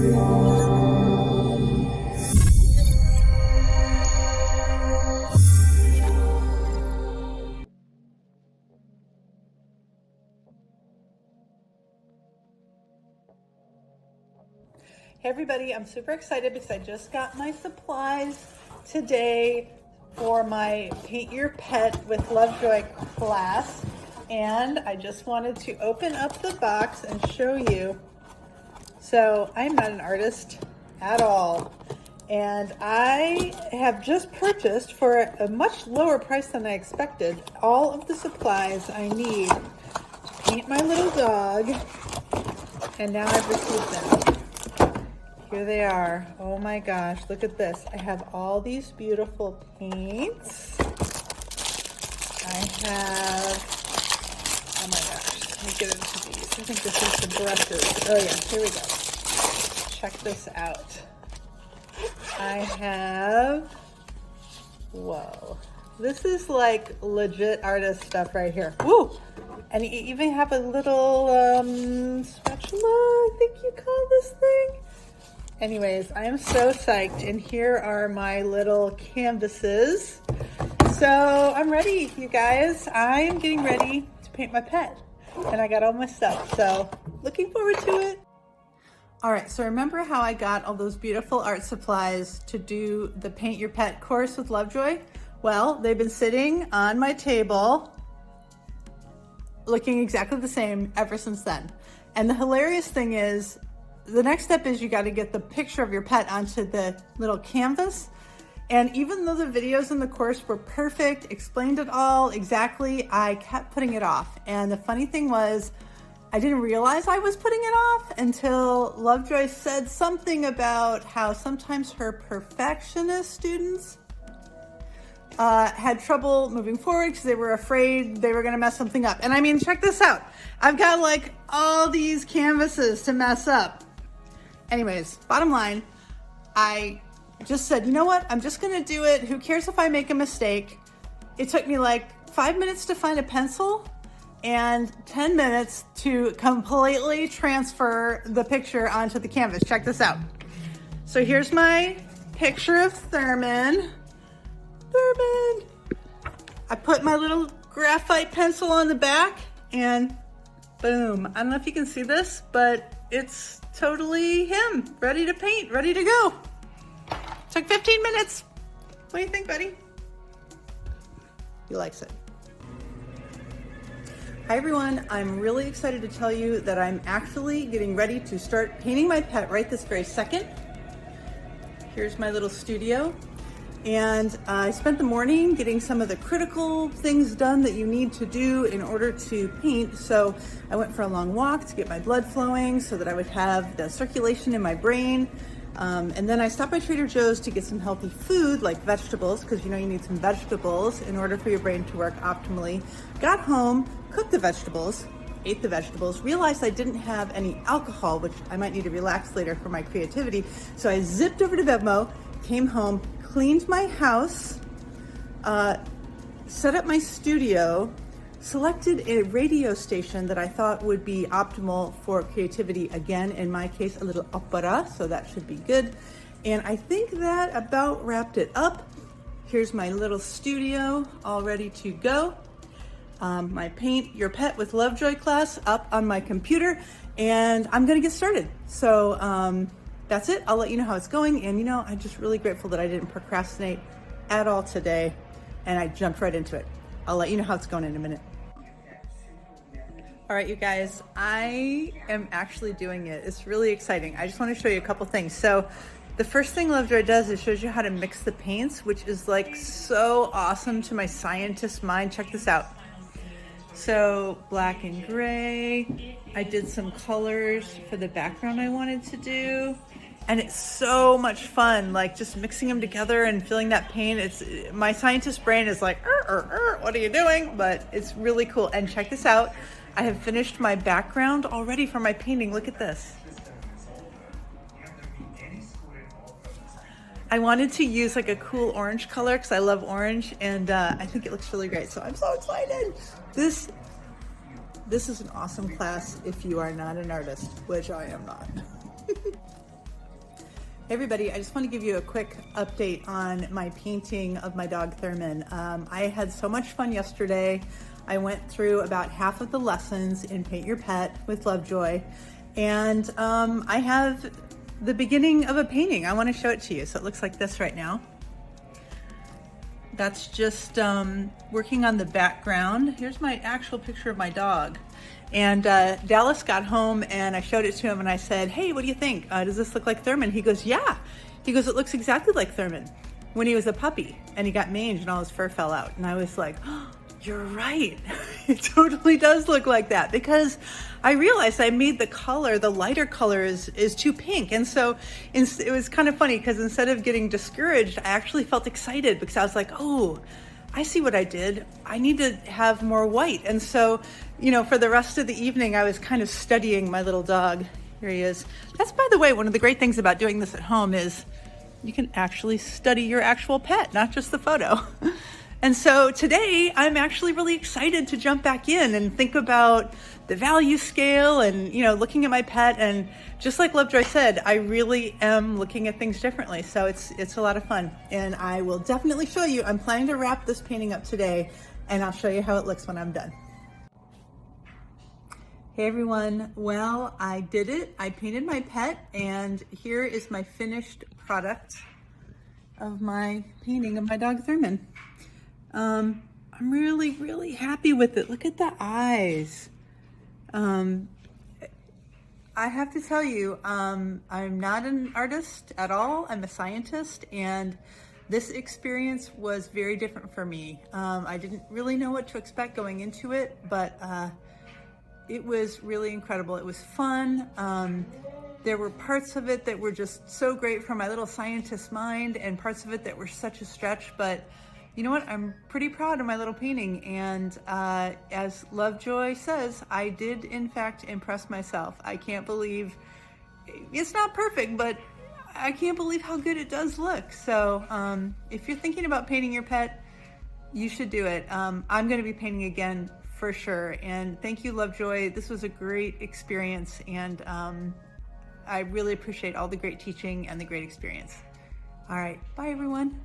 Hey everybody, I'm super excited because I just got my supplies today for my Paint Your Pet with Lovejoy class, and I just wanted to open up the box and show you. So I'm not an artist at all, and I have just purchased for a much lower price than I expected all of the supplies I need to paint my little dog, and now I've received them. Here they are. Oh my gosh, look at this. I have all these beautiful paints. I have, oh my gosh, let me get into these. I think this is the brushes. Oh yeah, here we go. Check this out. I have, whoa. This is like legit artist stuff right here. Woo! And you even have a little spatula, I think you call this thing. Anyways, I am so psyched, and here are my little canvases. So I'm ready, you guys. I am getting ready to paint my pet, and I got all my stuff, so looking forward to it. All right, so remember how I got all those beautiful art supplies to do the Paint Your Pet course with Lovejoy? Well, they've been sitting on my table looking exactly the same ever since then. And the hilarious thing is, the next step is you got to get the picture of your pet onto the little canvas. And even though the videos in the course were perfect, explained it all exactly, I kept putting it off. And the funny thing was, I didn't realize I was putting it off until Lovejoy said something about how sometimes her perfectionist students had trouble moving forward because they were afraid they were going to mess something up. And I mean, check this out. I've got like all these canvases to mess up. Anyways, bottom line, I just said, you know what? I'm just going to do it. Who cares if I make a mistake? It took me like 5 minutes to find a pencil and 10 minutes to completely transfer the picture onto the canvas. Check this out. So here's my picture of Thurman. I put my little graphite pencil on the back and boom. I don't know if you can see this, but it's totally him, ready to paint, ready to go. Took 15 minutes. What do you think, buddy? He likes it. Hi everyone, I'm really excited to tell you that I'm actually getting ready to start painting my pet right this very second. Here's my little studio. And I spent the morning getting some of the critical things done that you need to do in order to paint. So I went for a long walk to get my blood flowing so that I would have the circulation in my brain. And then I stopped by Trader Joe's to get some healthy food like vegetables, because you know you need some vegetables in order for your brain to work optimally. Got home, cooked the vegetables, ate the vegetables, realized I didn't have any alcohol, which I might need to relax later for my creativity. So I zipped over to Venmo, came home, cleaned my house, set up my studio, selected a radio station that I thought would be optimal for creativity. Again, in my case, a little opera, so that should be good. And I think that about wrapped it up. Here's my little studio all ready to go. My Paint Your Pet with Lovejoy class up on my computer, and I'm gonna get started. So that's it. I'll let you know how it's going. And you know, I'm just really grateful that I didn't procrastinate at all today and I jumped right into it. I'll let you know how it's going in a minute. All right, you guys, I am actually doing it. It's really exciting. I just want to show you a couple things. So the first thing Lovejoy does is shows you how to mix the paints, which is like so awesome to my scientist mind. Check this out. So black and gray. I did some colors for the background I wanted to do. And it's so much fun, like just mixing them together and feeling that paint. It's my scientist brain is like, what are you doing? But it's really cool. And check this out. I have finished my background already for my painting. Look at this. I wanted to use like a cool orange color because I love orange, and I think it looks really great. So I'm so excited. This is an awesome class if you are not an artist, which I am not. Hey everybody, I just want to give you a quick update on my painting of my dog Thurman. I had so much fun yesterday. I went through about half of the lessons in Paint Your Pet with Lovejoy, and I have the beginning of a painting. I want to show it to you. So it looks like this right now. That's just working on the background. Here's my actual picture of my dog. And Dallas got home and I showed it to him and I said, hey, what do you think? Does this look like Thurman? He goes, yeah. He goes, it looks exactly like Thurman when he was a puppy and he got mange and all his fur fell out. And I was like, oh, you're right. It totally does look like that, because I realized I made the color, the lighter color is too pink. And so it was kind of funny because instead of getting discouraged, I actually felt excited because I was like, oh, I see what I did. I need to have more white. And so, you know, for the rest of the evening, I was kind of studying my little dog. Here he is. That's, by the way, one of the great things about doing this at home is you can actually study your actual pet, not just the photo. And so today I'm actually really excited to jump back in and think about the value scale and, you know, looking at my pet. And just like Lovejoy said, I really am looking at things differently. So it's a lot of fun, and I will definitely show you. I'm planning to wrap this painting up today and I'll show you how it looks when I'm done. Hey everyone, well, I did it. I painted my pet and here is my finished product of my painting of my dog Thurman. I'm really, really happy with it. Look at the eyes. I have to tell you, I'm not an artist at all. I'm a scientist, and this experience was very different for me. I didn't really know what to expect going into it, but it was really incredible. It was fun. There were parts of it that were just so great for my little scientist mind, and parts of it that were such a stretch, but you know what? I'm pretty proud of my little painting, and as Lovejoy says, I did in fact impress myself. I can't believe, it's not perfect, but I can't believe how good it does look. So if you're thinking about painting your pet, you should do it. I'm going to be painting again for sure, and thank you, Lovejoy. This was a great experience, and I really appreciate all the great teaching and the great experience. All right, bye everyone.